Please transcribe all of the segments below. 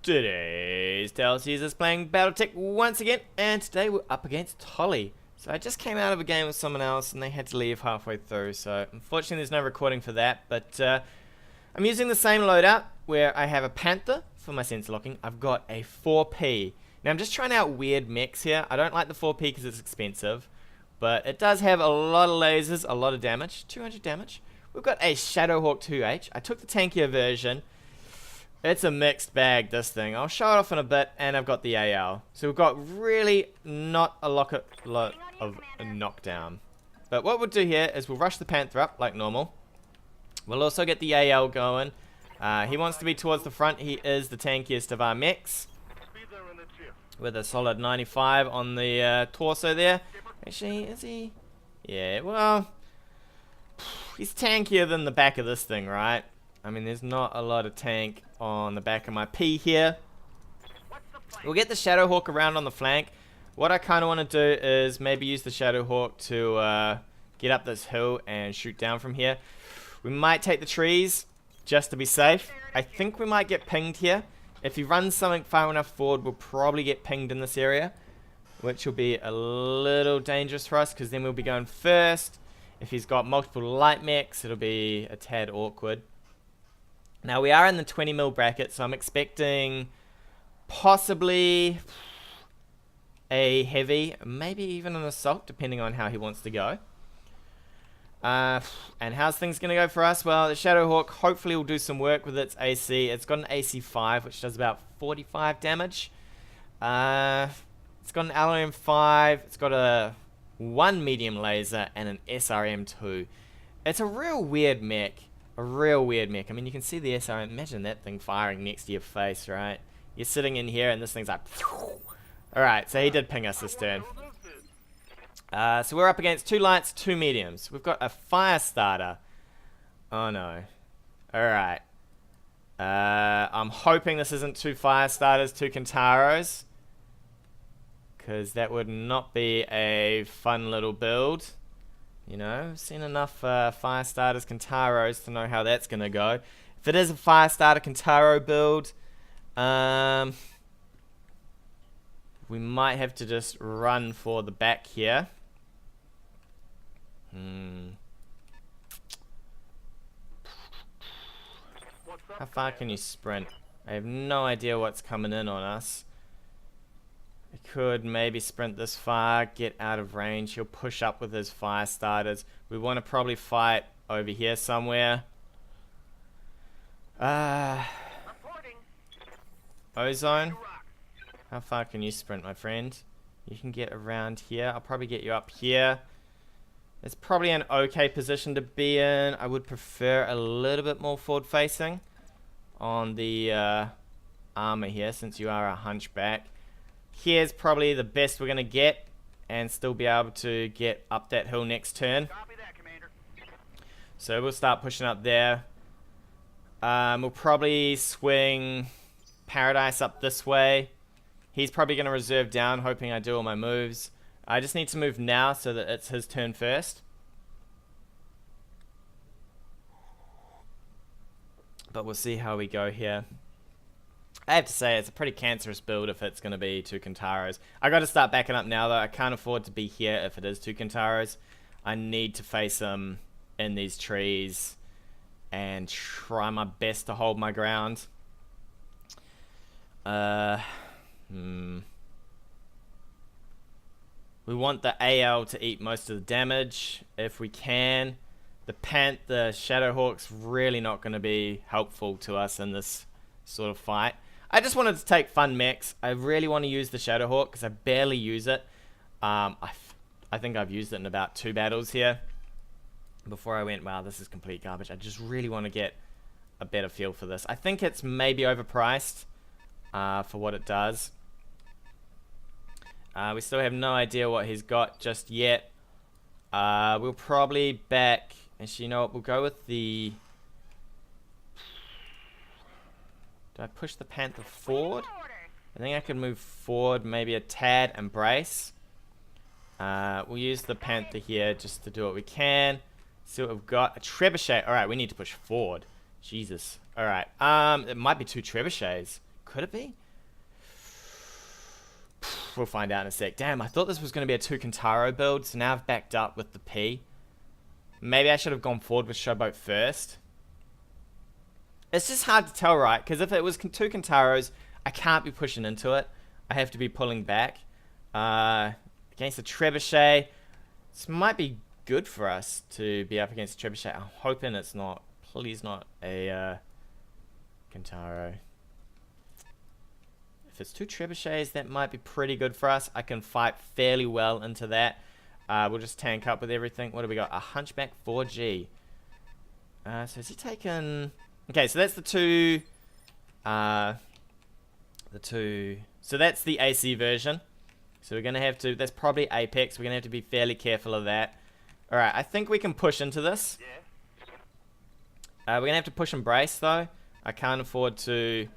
Today's DLC is playing BattleTech once again, and today we're up against Tolly. So I just came out of a game with someone else and they had to leave halfway through, so unfortunately there's no recording for that, but I'm using the same loadout where I have a Panther for my sensor locking. I've got a 4P. Now I'm just trying out weird mechs here. I don't like the 4P because it's expensive, but it does have a lot of lasers, a lot of damage, 200 damage. We've got a ShadowHawk 2H. I took the tankier version. It's a mixed bag, this thing. I'll show it off in a bit, and I've got the AL. So we've got really not a lot of a knockdown. But what we'll do here is we'll rush the Panther up like normal. We'll also get the AL going. He wants to be towards the front. He is the tankiest of our mechs, with a solid 95 on the torso there. Actually, is he? Yeah, well, he's tankier than the back of this thing, right? I mean, there's not a lot of tank on the back of my P here. We'll get the ShadowHawk around on the flank. What I kind of want to do is maybe use the ShadowHawk to get up this hill and shoot down from here. We might take the trees just to be safe. I think we might get pinged here. If he runs something far enough forward, we'll probably get pinged in this area, which will be a little dangerous for us because then we'll be going first. If he's got multiple light mechs, it'll be a tad awkward. Now we are in the 20 mil bracket, so I'm expecting possibly a heavy, maybe even an assault, depending on how he wants to go. And how's things going to go for us? Well, the ShadowHawk hopefully will do some work with its AC. It's got an AC 5, which does about 45 damage. It's got an LRM 5. It's got a 1 medium laser and an SRM 2. It's a real weird mech. A real weird mech. I mean, you can see the SRM. Imagine that thing firing next to your face, right? You're sitting in here and this thing's like... Alright, so he did ping us this turn. So we're up against 2 lights, 2 mediums. We've got a fire starter. Oh no. Alright. I'm hoping this isn't 2 fire starters, 2 Kintaros, because that would not be a fun little build. You know, I've seen enough fire starters, Kintaros to know how that's going to go. If it is a fire starter Kintaro build, we might have to just run for the back here. How far can you sprint? I have no idea what's coming in on us. I could maybe sprint this far, get out of range. He'll push up with his fire starters. We want to probably fight over here somewhere. Ozone. How far can you sprint, my friend? You can get around here. I'll probably get you up here. It's probably an okay position to be in. I would prefer a little bit more forward facing on the armor here, since you are a hunchback. Here's probably the best we're going to get and still be able to get up that hill next turn. So we'll start pushing up there. We'll probably swing Paradise up this way. He's probably going to reserve down, hoping I do all my moves. I just need to move now so that it's his turn first. But we'll see how we go here. I have to say, it's a pretty cancerous build if it's going to be 2 Kintaros. I got to start backing up now, though. I can't afford to be here if it is 2 Kintaros. I need to face them in these trees and try my best to hold my ground. We want the AL to eat most of the damage if we can. The ShadowHawk's really not going to be helpful to us in this sort of fight. I just wanted to take fun mechs. I really want to use the ShadowHawk because I barely use it. I think I've used it in about 2 battles here before I went, wow, this is complete garbage. I just really want to get a better feel for this. I think it's maybe overpriced for what it does. We still have no idea what he's got just yet. We'll probably back... Actually, you know what? We'll go with the... Do I push the Panther forward? I think I can move forward maybe a tad and brace. We'll use the Panther here just to do what we can. See what we've got. A trebuchet. Alright, we need to push forward. Jesus. Alright. It might be 2 trebuchets. Could it be? We'll find out in a sec. Damn, I thought this was going to be a 2 Kintaro build, so now I've backed up with the P. Maybe I should have gone forward with Showboat first. It's just hard to tell, right? Because if it was 2 Kintaros, I can't be pushing into it. I have to be pulling back. Against the Trebuchet, this might be good for us to be up against the Trebuchet. I'm hoping it's not. Please not a Kintaro. If it's 2 Trebuchets, that might be pretty good for us. I can fight fairly well into that. We'll just tank up with everything. What do we got? A Hunchback 4G. So has he taken... Okay, so that's the two... So that's the AC version. So we're going to have to... That's probably Apex. We're going to have to be fairly careful of that. Alright, I think we can push into this. We're going to have to push Embrace, though. I can't afford to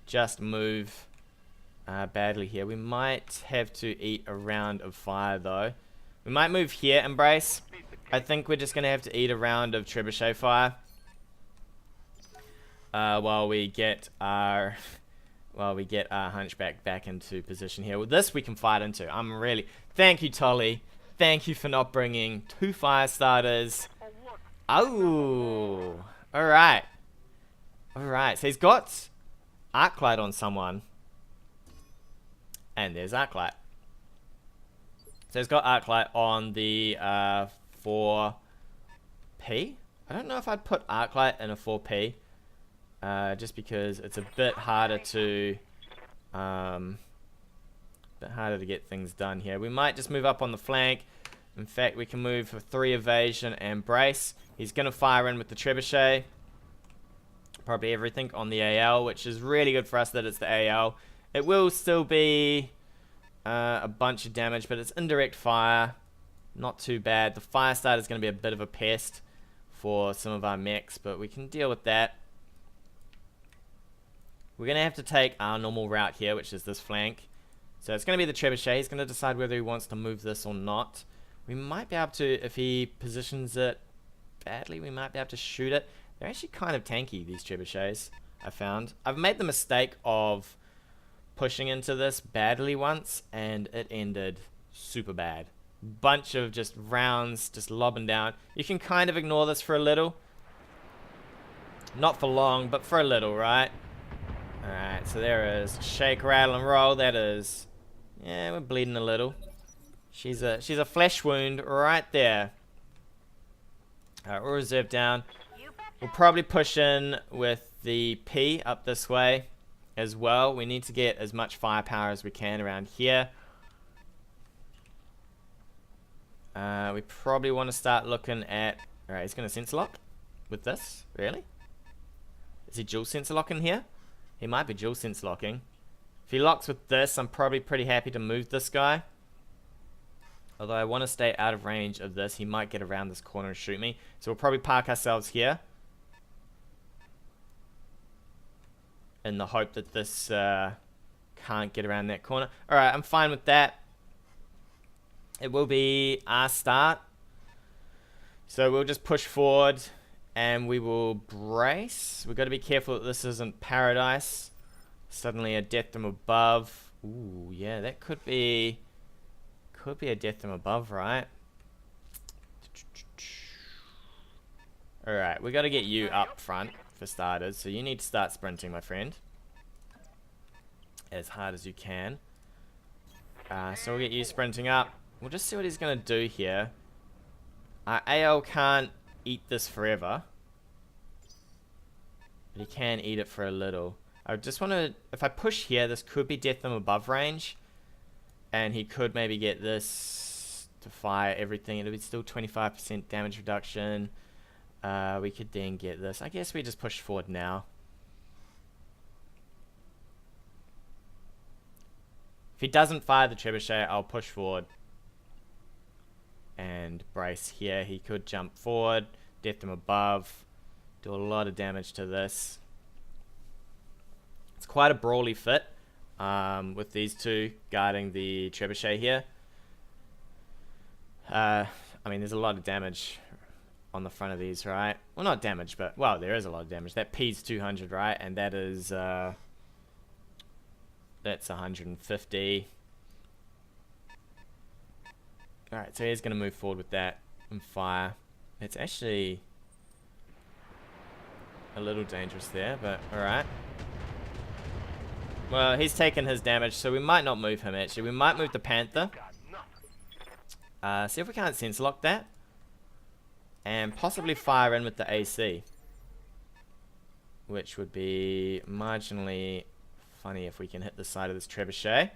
just move... badly here. We might have to eat a round of fire though. We might move here, Embrace. I think we're just gonna have to eat a round of Trebuchet fire while we get our Hunchback back into position here. With this we can fight into. I'm really... Thank you, Tolly. Thank you for not bringing 2 fire starters. Oh, alright. Alright, so he's got Arclight on someone. And there's Arclight. So it's got Arclight on the 4P. I don't know if I'd put Arclight in a 4P. Just because it's a bit harder to get things done here. We might just move up on the flank. In fact, we can move for 3 evasion and brace. He's going to fire in with the Trebuchet. Probably everything on the AL, which is really good for us that it's the AL. It will still be a bunch of damage, but it's indirect fire. Not too bad. The fire starter is going to be a bit of a pest for some of our mechs, but we can deal with that. We're going to have to take our normal route here, which is this flank. So it's going to be the Trebuchet. He's going to decide whether he wants to move this or not. We might be able to, if he positions it badly, we might be able to shoot it. They're actually kind of tanky, these Trebuchets, I found. I've made the mistake of pushing into this badly once, and it ended super bad. Bunch of just rounds just lobbing down. You can kind of ignore this for a little. Not for long, but for a little, right? Alright, so there is shake, rattle, and roll. That is... Yeah, we're bleeding a little. She's a flesh wound right there. Alright, we'll reserve down. We'll probably push in with the P up this way as well. We need to get as much firepower as we can around here. We probably want to start looking at... Alright, he's going to sensor lock with this. Really? Is he dual sensor locking here? He might be dual sensor locking. If he locks with this, I'm probably pretty happy to move this guy. Although I want to stay out of range of this. He might get around this corner and shoot me. So we'll probably park ourselves here. In the hope that this can't get around that corner. Alright, I'm fine with that. It will be our start. So we'll just push forward and we will brace. We've got to be careful that this isn't paradise. Suddenly a death from above. Ooh, yeah, that could be a death from above, right? Alright, we got to get you up front for starters. So you need to start sprinting, my friend. As hard as you can. So we'll get you sprinting up. We'll just see what he's going to do here. AL can't eat this forever. But he can eat it for a little. I just want to... If I push here, this could be death from above range. And he could maybe get this to fire everything. It'll be still 25% damage reduction. We could then get this. I guess we just push forward now. If he doesn't fire the Trebuchet, I'll push forward. And brace here. He could jump forward. Death from above. Do a lot of damage to this. It's quite a brawly fit. With these two guarding the Trebuchet here. I mean, there's a lot of damage on the front of these, right? Well, not damage, but... Well, there is a lot of damage. That P's 200, right? And that is... That's 150. Alright, so he's going to move forward with that and fire. It's actually a little dangerous there, but alright. Well, he's taken his damage, so we might not move him actually. We might move the Panther. See if we can't sense lock that. And possibly fire in with the AC. Which would be marginally funny if we can hit the side of this trebuchet.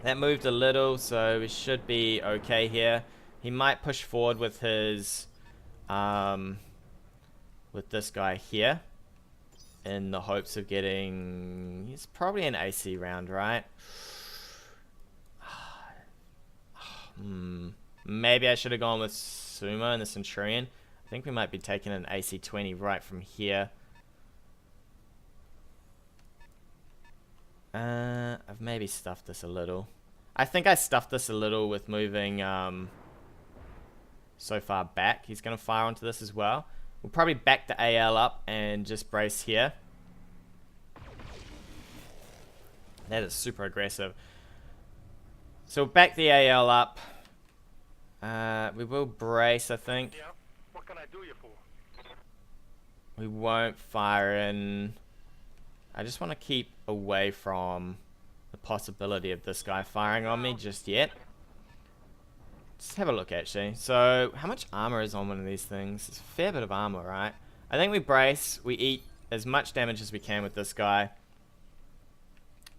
That moved a little, so we should be okay here. He might push forward with his, with this guy here, in the hopes of getting. He's probably an AC round, right? Maybe I should have gone with Sumo and the Centurion. I think we might be taking an AC-20 right from here. I've maybe stuffed this a little. I think I stuffed this a little with moving so far back. He's going to fire onto this as well. We'll probably back the AL up and just brace here. That is super aggressive. So we'll back the AL up. We will brace, I think. Yeah. What can I do you for? We won't fire in. I just want to keep away from the possibility of this guy firing on me just yet. Let's have a look actually. So, how much armor is on one of these things? It's a fair bit of armor, right? I think we brace, we eat as much damage as we can with this guy.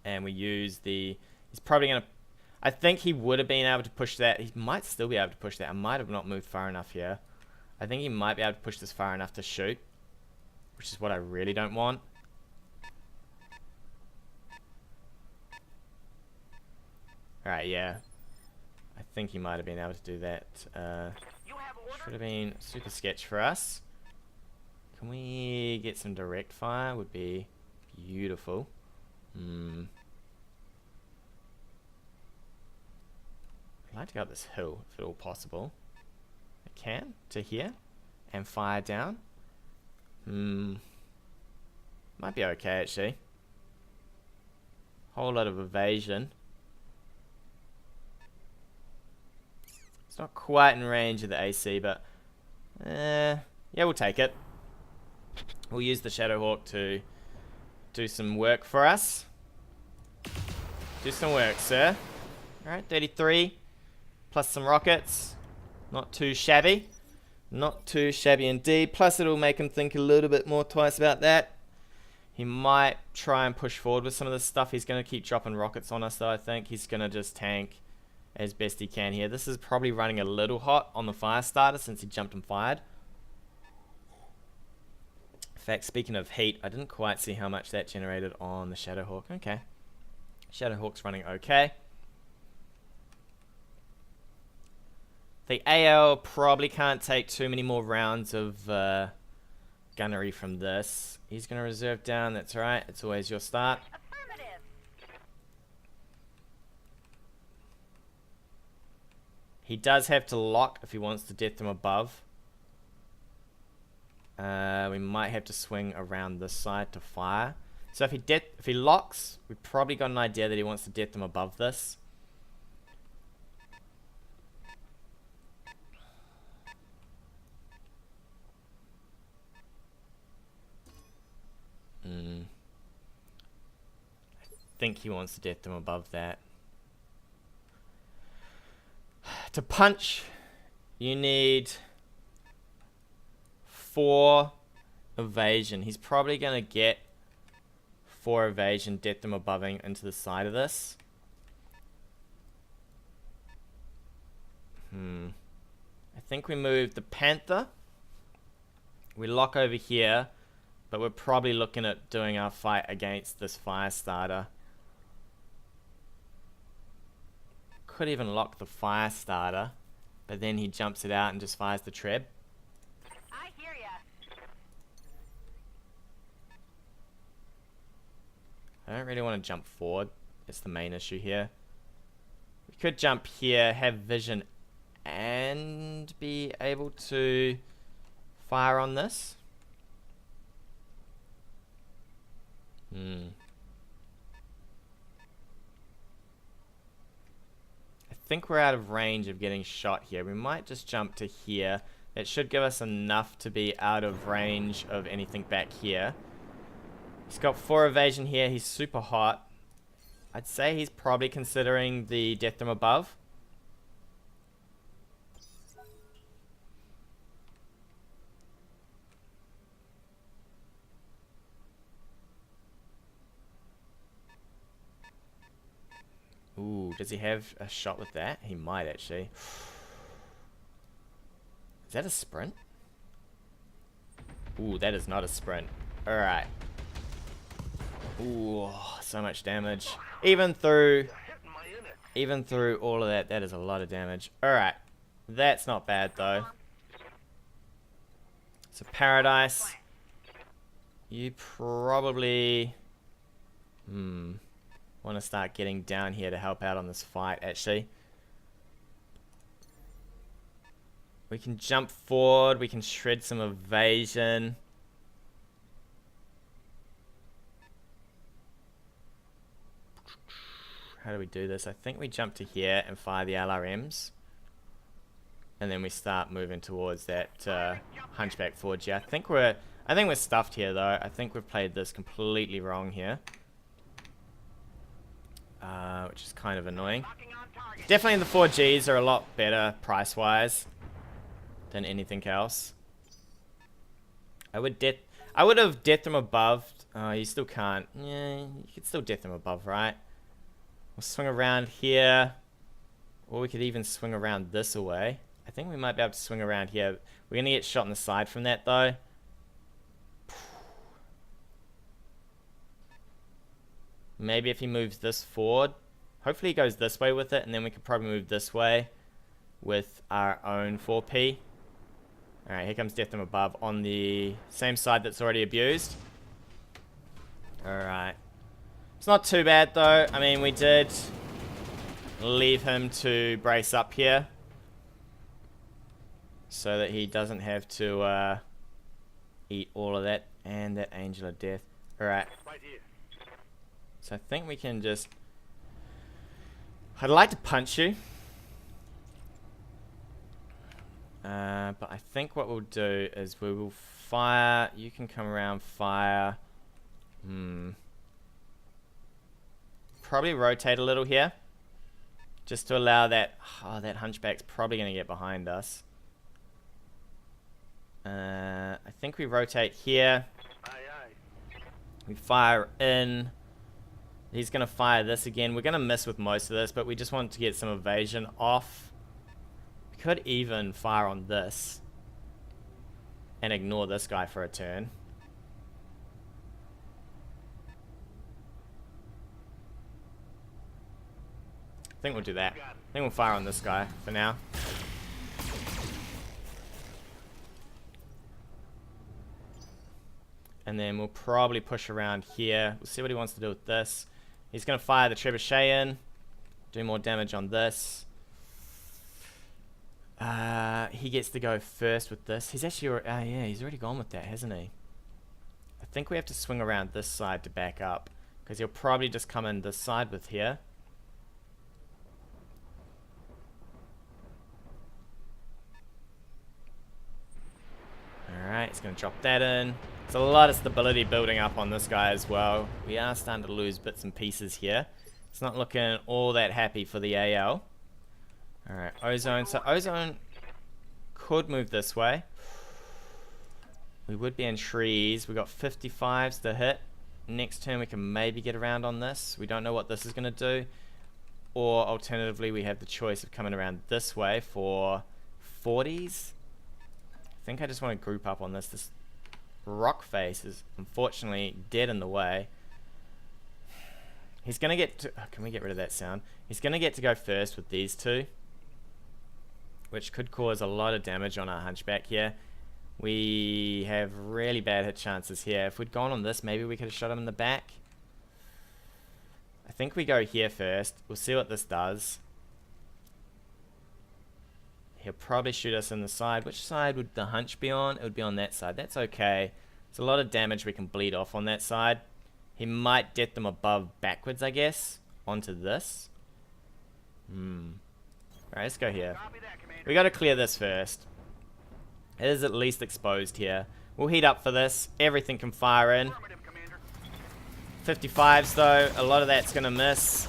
And we use the... He's probably going to... I think he would have been able to push that. He might still be able to push that. I might have not moved far enough here. I think he might be able to push this far enough to shoot. Which is what I really don't want. Alright, yeah. I think he might have been able to do that. Should have been super sketch for us. Can we get some direct fire? Would be beautiful. I'd like to go up this hill, if at all possible. I can, to here. And fire down. Might be okay, actually. Whole lot of evasion. It's not quite in range of the AC, but... yeah, we'll take it. We'll use the ShadowHawk to do some work for us. Do some work, sir. Alright, 33. Plus some rockets. Not too shabby. Not too shabby indeed. Plus it'll make him think a little bit more twice about that. He might try and push forward with some of this stuff. He's going to keep dropping rockets on us though, I think. He's going to just tank as best he can here. This is probably running a little hot on the fire starter since he jumped and fired. In fact, speaking of heat, I didn't quite see how much that generated on the ShadowHawk. Okay. ShadowHawk's running okay. The AL probably can't take too many more rounds of gunnery from this. He's going to reserve down, that's right. It's always your start. He does have to lock if he wants to death them above. We might have to swing around this side to fire. So if he locks, we've probably got an idea that he wants to death them above this. I think he wants to death them above that. To punch, you need 4 evasion. He's probably going to get 4 evasion, death them above into the side of this. I think we move the Panther. We lock over here, but we're probably looking at doing our fight against this fire starter. Could even lock the fire starter, but then he jumps it out and just fires the treb. I hear ya. I don't really want to jump forward. That's the main issue here. We could jump here, have vision, and be able to fire on this. I think we're out of range of getting shot here. We might just jump to here. It should give us enough to be out of range of anything back here. He's got 4 evasion here. He's super hot. I'd say he's probably considering the death from above. Ooh, does he have a shot with that? He might actually. Is that a sprint? Ooh, that is not a sprint. Alright. Ooh, so much damage. Even through all of that, that is a lot of damage. Alright. That's not bad though. So Paradise. You probably want to start getting down here to help out on this fight, actually. We can jump forward, we can shred some evasion. How do we do this? I think we jump to here and fire the LRMs. And then we start moving towards that Hunchback forge. Yeah, I think we're stuffed here though. I think we've played this completely wrong here. Which is kind of annoying. Definitely the 4Gs are a lot better price-wise than anything else. I would have death them above. You still can't. Yeah, you could still death them above, right? We'll swing around here. Or we could even swing around this away. I think we might be able to swing around here. We're going to get shot in the side from that, though. Maybe if he moves this forward. Hopefully he goes this way with it, and then we could probably move this way with our own 4P. Alright, here comes Death from above on the same side that's already abused. Alright. It's not too bad though. I mean, we did leave him to brace up here. So that he doesn't have to eat all of that. And that Angel of Death. Alright. So I think we can just... I'd like to punch you. But I think what we'll do is we will fire... You can come around, fire... Probably rotate a little here. Just to allow that... Oh, that Hunchback's probably going to get behind us. I think we rotate here. We fire in... He's going to fire this again. We're going to miss with most of this, but we just want to get some evasion off. We could even fire on this. And ignore this guy for a turn. I think we'll do that. I think we'll fire on this guy for now. And then we'll probably push around here. We'll see what he wants to do with this. He's going to fire the trebuchet in. Do more damage on this. He gets to go first with this. He's actually... yeah, he's already gone with that, hasn't he? I think we have to swing around this side to back up. Because he'll probably just come in this side with here. Alright, he's going to drop that in. There's a lot of stability building up on this guy as well. We are starting to lose bits and pieces here. It's not looking all that happy for the AL. Alright, Ozone. So Ozone could move this way. We would be in trees. We got 55s to hit. Next turn we can maybe get around on this. We don't know what this is going to do. Or alternatively we have the choice of coming around this way for 40s. I think I just want to group up on this. This rock face is unfortunately dead in the way. He's going to get to... Oh, can we get rid of that sound? He's going to get to go first with these two. Which could cause a lot of damage on our Hunchback here. We have really bad hit chances here. If we'd gone on this, maybe we could have shot him in the back. I think we go here first. We'll see what this does. He'll probably shoot us in the side. Which side would the Hunch be on? It would be on that side. That's okay. There's a lot of damage we can bleed off on that side. He might get them above backwards, I guess, onto this. Alright, let's go here. We gotta clear this first. It is at least exposed here. We'll heat up for this. Everything can fire in. 55s though, a lot of that's gonna miss.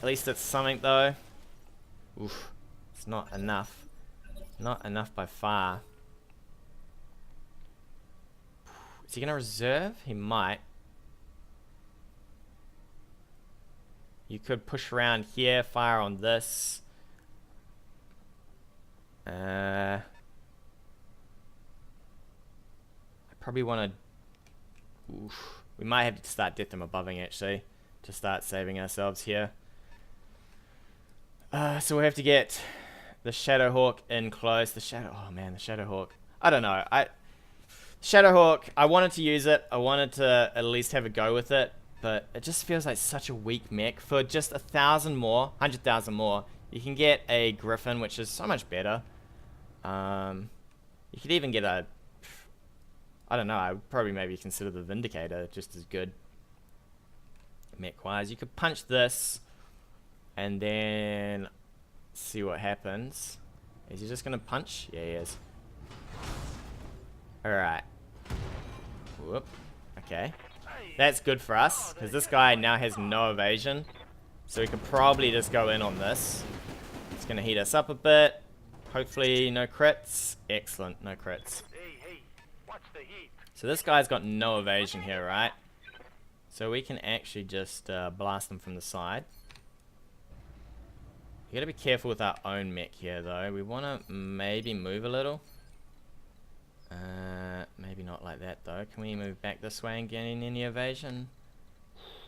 At least it's something though. Oof, it's not enough. Not enough by far. Is he gonna reserve? He might. You could push around here, fire on this. I probably want to... We might have to start death them abubbing actually, to start saving ourselves here. So we have to get the ShadowHawk in close. Oh man, the ShadowHawk. I don't know. ShadowHawk, I wanted to use it. I wanted to at least have a go with it. But it just feels like such a weak mech. For just 1,000 more, 100,000 more, you can get a Griffin, which is so much better. You could even get a... I don't know, I would probably maybe consider the Vindicator just as good. Mech-wise. You could punch this, and then see what happens. Is he just going to punch? Yeah, he is. Alright. Whoop. Okay. That's good for us, because this guy now has no evasion. So we could probably just go in on this. It's going to heat us up a bit. Hopefully no crits. Excellent, no crits. So this guy's got no evasion here, right? So we can actually just blast them from the side. You gotta be careful with our own mech here though. We want to maybe move a little. Maybe not like that though. Can we move back this way and get any evasion?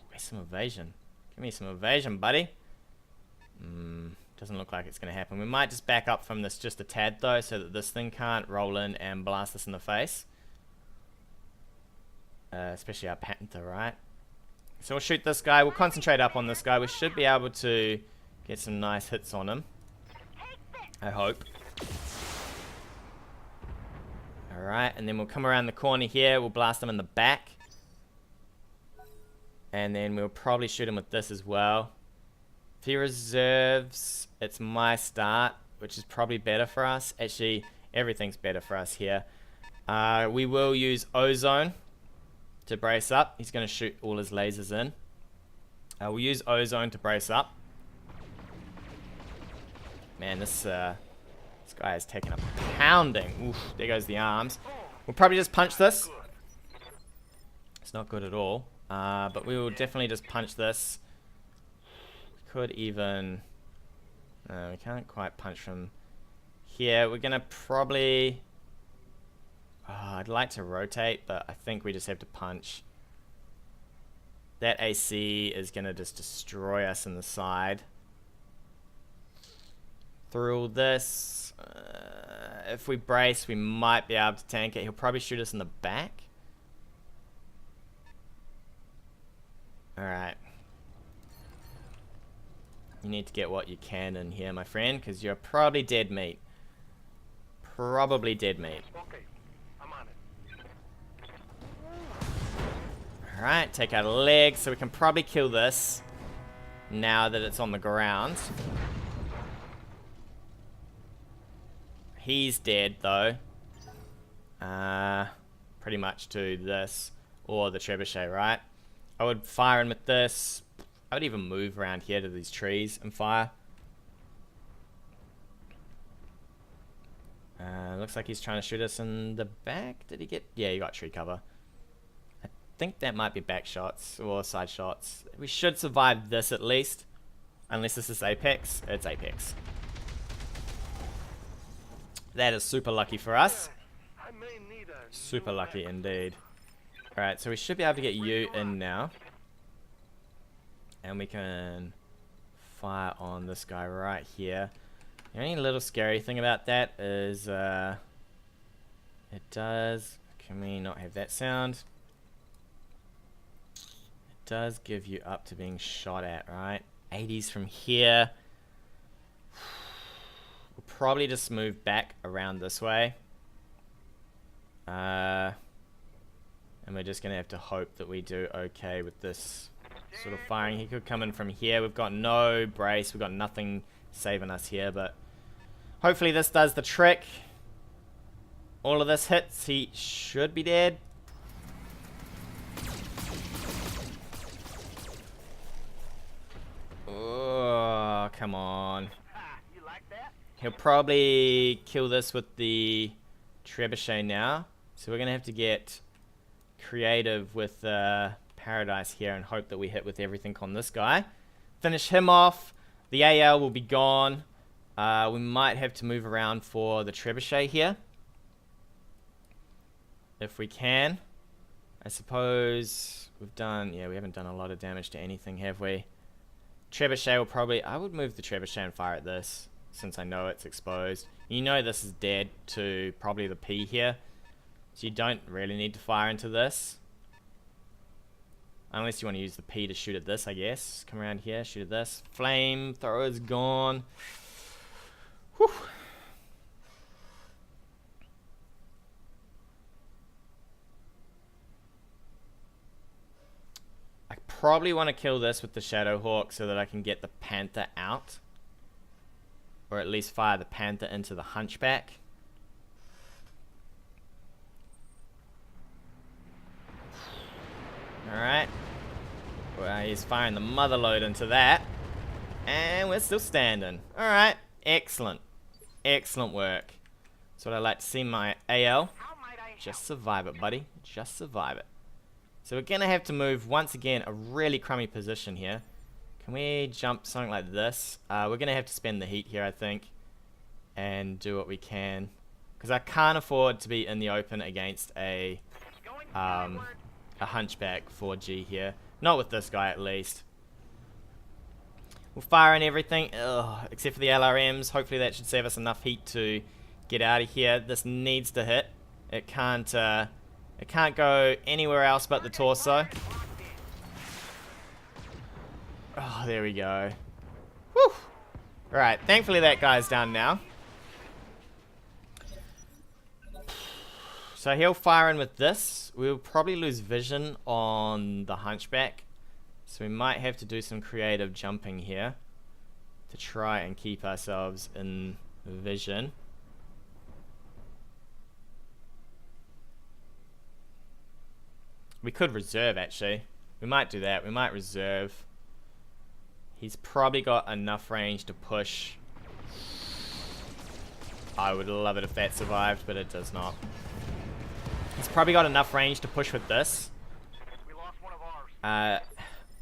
Where's some evasion? Give me some evasion, buddy. Doesn't look like it's going to happen. We might just back up from this just a tad though, so that this thing can't roll in and blast us in the face. Especially our Panther, right? So we'll shoot this guy. We'll concentrate up on this guy. We should be able to get some nice hits on him. I hope. Alright, and then we'll come around the corner here. We'll blast him in the back. And then we'll probably shoot him with this as well. If he reserves, it's my start, which is probably better for us. Actually, everything's better for us here. We will use Ozone to brace up. He's going to shoot all his lasers in. We'll use Ozone to brace up. Man, this guy is taking a pounding. Oof, there goes the arms. We'll probably just punch this. It's not good at all. But we will definitely just punch this. We could even... No, we can't quite punch from here. We're going to probably... I'd like to rotate, but I think we just have to punch. That AC is going to just destroy us in the side. Through all this, if we brace, we might be able to tank it. He'll probably shoot us in the back. Alright. You need to get what you can in here, my friend, because you're probably dead meat. Probably dead meat. Okay, I'm on it. Alright, take out a leg, so we can probably kill this now that it's on the ground. He's dead though. Pretty much to this or the trebuchet, right? I would fire him with this. I would even move around here to these trees and fire. Looks like he's trying to shoot us in the back. Did he get... Yeah, he got tree cover. I think that might be back shots or side shots. We should survive this at least. Unless this is Apex. It's Apex. That is super lucky for us. Super lucky indeed. Alright, so we should be able to get you in now. And we can fire on this guy right here. The only little scary thing about that is it does... Can we not have that sound? It does give you up to being shot at, right? 80s from here. We'll probably just move back around this way. And we're just going to have to hope that we do okay with this sort of firing. He could come in from here. We've got no brace. We've got nothing saving us here, but hopefully this does the trick. All of this hits. He should be dead. Oh, come on. You like that? He'll probably kill this with the trebuchet now. So we're going to have to get creative with Paradise here and hope that we hit with everything on this guy. Finish him off. The AL will be gone. We might have to move around for the trebuchet here. If we can. I suppose we've done... Yeah, we haven't done a lot of damage to anything, have we? Trebuchet will probably... I would move the trebuchet and fire at this, since I know it's exposed. You know this is dead to probably the P here. So you don't really need to fire into this. Unless you want to use the P to shoot at this, I guess. Come around here, shoot at this. Flamethrower's gone. Whew. I probably want to kill this with the ShadowHawk so that I can get the Panther out. Or at least fire the Panther into the Hunchback. Alright. Well, he's firing the mother load into that. And we're still standing. Alright. Excellent. Excellent work. That's what I like to see my AL. How might I Just survive it, buddy. Just survive it. So we're going to have to move, once again, a really crummy position here. Can we jump something like this? We're going to have to spend the heat here, I think. And do what we can. Because I can't afford to be in the open against a Hunchback 4G here. Not with this guy, at least. We'll fire and everything, except for the LRMs. Hopefully that should save us enough heat to get out of here. This needs to hit. It can't go anywhere else but the torso. Oh, there we go. Whew. Right, thankfully that guy's down now. So he'll fire in with this. We'll probably lose vision on the Hunchback. So we might have to do some creative jumping here to try and keep ourselves in vision. We could reserve, actually. We might do that. We might reserve. He's probably got enough range to push. I would love it if that survived, but it does not. He's probably got enough range to push with this. We lost one of ours.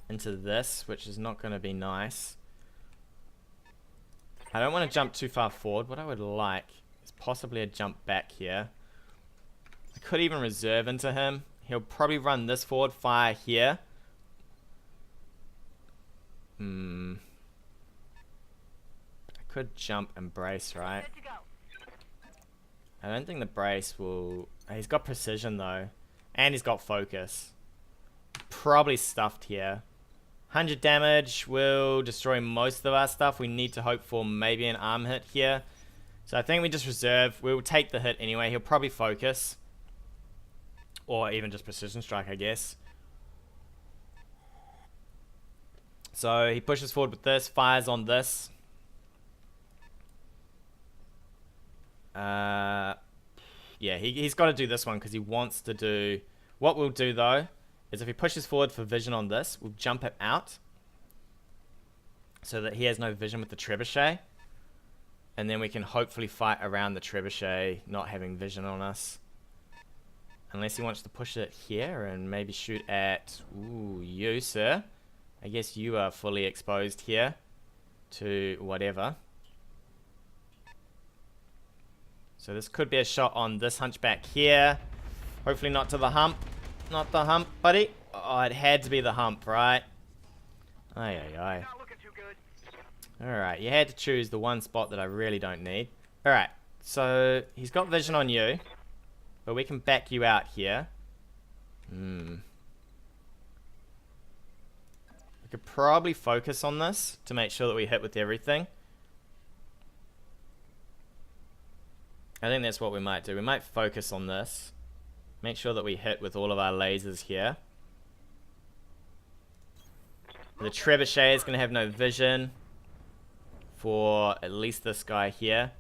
Into this, which is not going to be nice. I don't want to jump too far forward. What I would like is possibly a jump back here. I could even reserve into him. He'll probably run this forward, fire here. I could jump and brace, right? Good to go. I don't think the brace will... He's got precision though. And he's got focus. Probably stuffed here. 100 damage will destroy most of our stuff. We need to hope for maybe an arm hit here. So I think we just reserve. We'll take the hit anyway. He'll probably focus. Or even just precision strike, I guess. So he pushes forward with this. Fires on this. Yeah, he's got to do this one because he wants to do... What we'll do though is if he pushes forward for vision on this, we'll jump it out so that he has no vision with the trebuchet. And then we can hopefully fight around the trebuchet not having vision on us. Unless he wants to push it here and maybe shoot at... Ooh, you, sir. I guess you are fully exposed here to whatever. So this could be a shot on this Hunchback here. Hopefully not to the hump. Not the hump, buddy. Oh, it had to be the hump, right? Aye, aye, aye. Not looking too good. Alright, you had to choose the one spot that I really don't need. Alright, so he's got vision on you. But we can back you out here. We could probably focus on this to make sure that we hit with everything. I think that's what we might do. We might focus on this. Make sure that we hit with all of our lasers here. The trebuchet is going to have no vision for at least this guy here.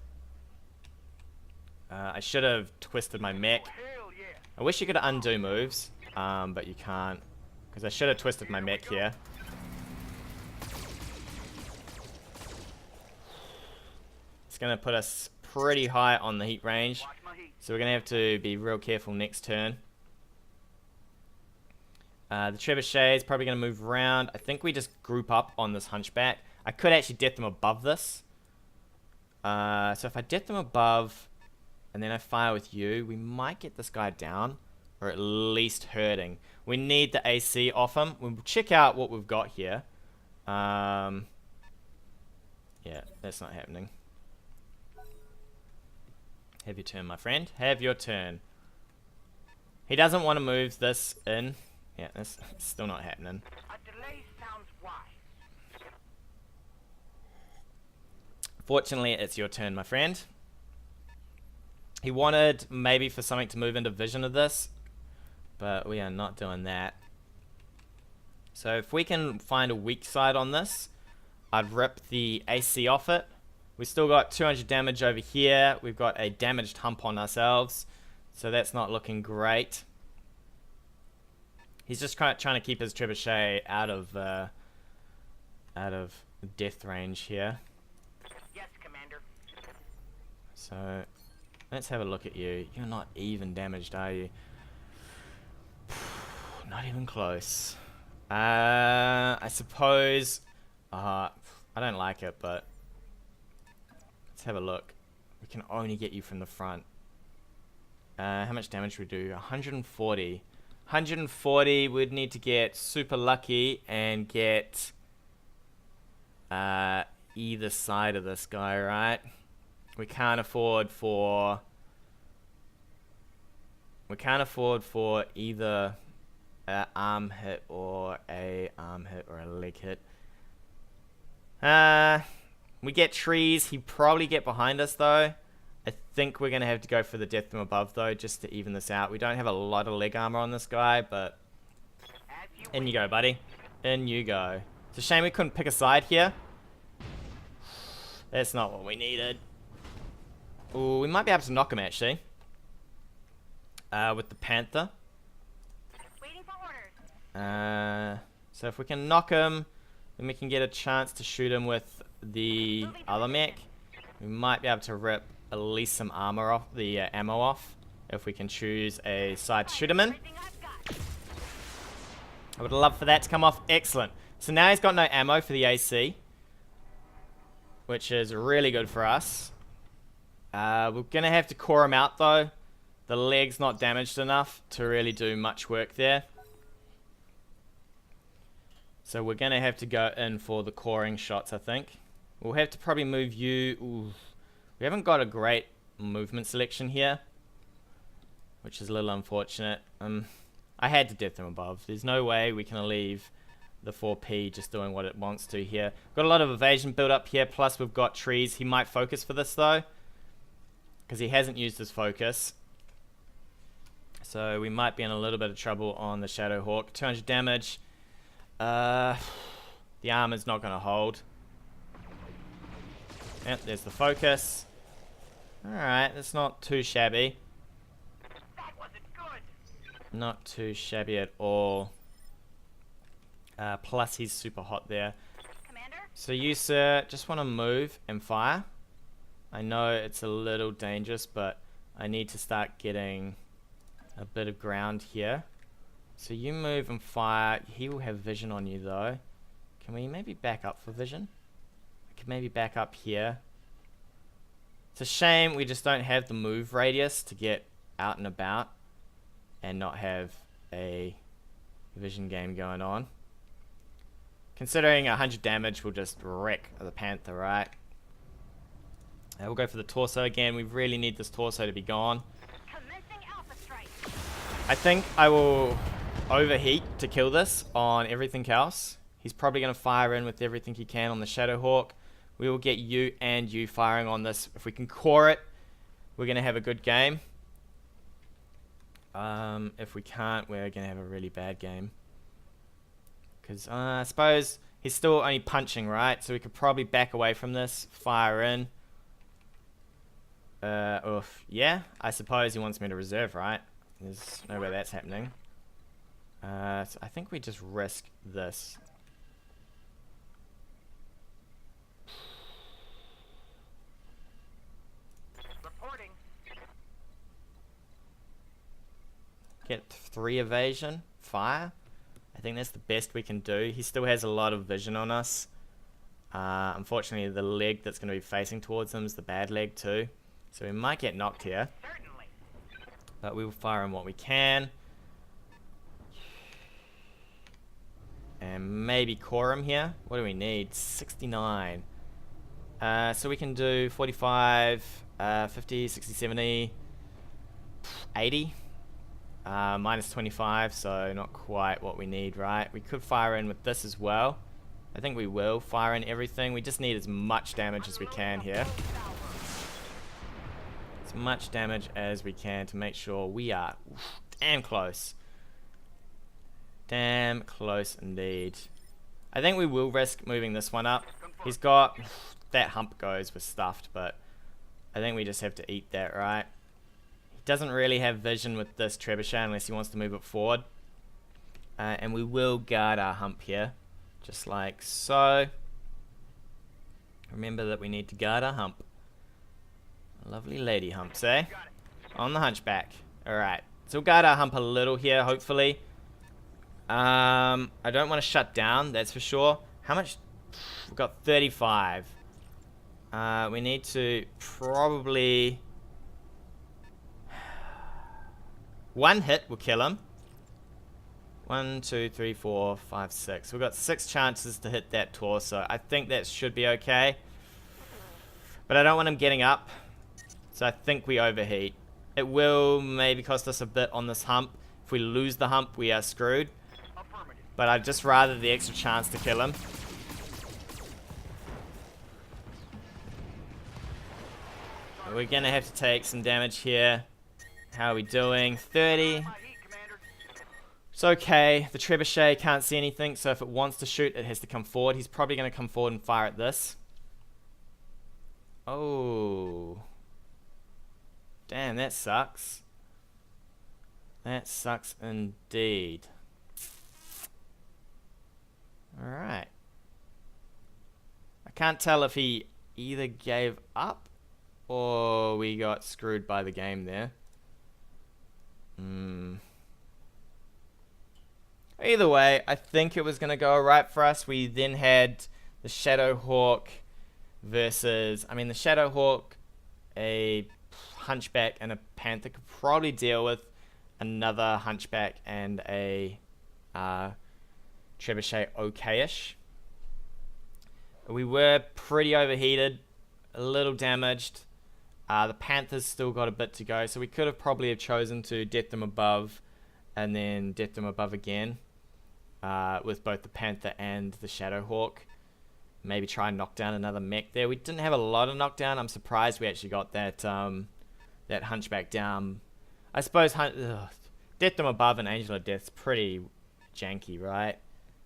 I should have twisted my mech. Hell yeah. I wish you could undo moves, but you can't. Because I should have twisted my mech here. It's going to put us pretty high on the heat range. Watch my heat. So we're going to have to be real careful next turn. The trebuchet is probably going to move around. I think we just group up on this Hunchback. I could actually death them above this. So if I death them above, and then I fire with you, we might get this guy down, or at least hurting. We need the AC off him. We'll check out what we've got here. Yeah, that's not happening. Have your turn, my friend. Have your turn. He doesn't want to move this in. Yeah, that's still not happening. A delay sounds wise. Fortunately, it's your turn, my friend. He wanted maybe for something to move into vision of this, but we are not doing that. So if we can find a weak side on this, I'd rip the AC off it. We still got 200 damage over here. We've got a damaged hump on ourselves, so that's not looking great. He's just trying to keep his trebuchet out of death range here. Yes, Commander. So let's have a look at you. You're not even damaged, are you? Not even close. I suppose. I don't like it, but let's have a look. We can only get you from the front. How much damage we do? 140. 140. We'd need to get super lucky and get either side of this guy, right? We can't afford for either an arm hit or a leg hit. We get trees. He'd probably get behind us though. I think we're gonna have to go for the death from above though, just to even this out. We don't have a lot of leg armor on this guy, but in you go, buddy. In you go. It's a shame we couldn't pick a side here. That's not what we needed. Ooh, we might be able to knock him actually. With the Panther. Waiting for orders. So if we can knock him, then we can get a chance to shoot him with the other mech. We might be able to rip at least some armor off, the ammo off, if we can choose a side to shoot him in. Everything I've got. I would love for that to come off. Excellent. So now he's got no ammo for the AC, which is really good for us. We're going to have to core him out though. The leg's not damaged enough to really do much work there. So we're going to have to go in for the coring shots, I think. We'll have to probably move you. Ooh. We haven't got a great movement selection here, which is a little unfortunate. I had to death them above. There's no way we can leave the 4P just doing what it wants to here. Got a lot of evasion built up here, plus we've got trees. He might focus for this though, because he hasn't used his focus. So we might be in a little bit of trouble on the ShadowHawk. 200 damage. The armor's not going to hold. Yep, there's the focus. Alright, that's not too shabby. That wasn't good. Not too shabby at all. Plus he's super hot there. Commander? So you, sir, just want to move and fire. I know it's a little dangerous, but I need to start getting a bit of ground here. So you move and fire. He will have vision on you though. Can we maybe back up for vision? I could maybe back up here. It's a shame we just don't have the move radius to get out and about and not have a vision game going on. Considering 100 damage will just wreck the Panther, right? We'll go for the torso again. We really need this torso to be gone. Commencing alpha strike. I think I will overheat to kill this on everything else. He's probably going to fire in with everything he can on the ShadowHawk. We will get you and you firing on this. If we can core it, we're going to have a good game. If we can't, we're going to have a really bad game. Because I suppose he's still only punching, right? So we could probably back away from this, fire in. Yeah, I suppose he wants me to reserve, right? There's no way that's happening. So I think we just risk this. Reporting. Get 3 evasion, fire. I think that's the best we can do. He still has a lot of vision on us. Unfortunately, the leg that's going to be facing towards him is the bad leg too. So we might get knocked here. Certainly. But we will fire in what we can. And maybe core him here. What do we need? 69. So we can do 45, 50, 60, 70, 80. Minus 25, so not quite what we need, right? We could fire in with this as well. I think we will fire in everything. We just need as much damage as we can here. As much damage as we can to make sure we are damn close. Damn close indeed. I think we will risk moving this one up. He's got... that hump goes with stuffed, but I think we just have to eat that, right? He doesn't really have vision with this trebuchet unless he wants to move it forward. And we will guard our hump here. Just like so. Remember that we need to guard our hump. Lovely lady humps, eh? On the hunchback. Alright. So we'll guard our hump a little here, hopefully. I don't want to shut down, that's for sure. How much? We've got 35. We need to probably... one hit will kill him. 1, 2, 3, 4, 5, 6. We've got 6 chances to hit that torso. I think that should be okay. But I don't want him getting up. So I think we overheat. It will maybe cost us a bit on this hump. If we lose the hump, we are screwed. But I'd just rather the extra chance to kill him. We're going to have to take some damage here. How are we doing? 30. It's okay. The trebuchet can't see anything, so if it wants to shoot, it has to come forward. He's probably going to come forward and fire at this. Oh. Damn, that sucks. That sucks indeed. Alright. I can't tell if he either gave up or we got screwed by the game there. Either way, I think it was going to go alright for us. We then had the ShadowHawk versus... I mean, the ShadowHawk, a Hunchback, and a Panther could probably deal with another Hunchback and a Trebuchet okay-ish. We were pretty overheated, a little damaged. The Panther's still got a bit to go, so we could have probably have chosen to death them above and then death them above again with both the Panther and the ShadowHawk. Maybe try and knock down another mech there. We didn't have a lot of knockdown. I'm surprised we actually got that that Hunchback down. I suppose death them above and Angel of Death's pretty janky, right?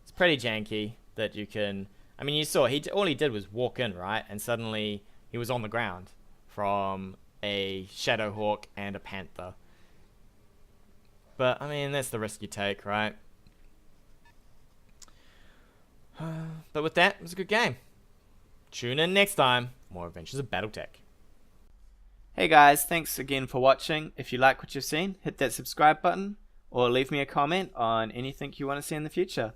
It's pretty janky that you can... I mean, you saw, all he did was walk in, right? And suddenly he was on the ground from a ShadowHawk and a Panther. But, I mean, that's the risk you take, right? But with that, it was a good game. Tune in next time. More Adventures of BattleTech. Hey guys, thanks again for watching. If you like what you've seen, hit that subscribe button or leave me a comment on anything you want to see in the future.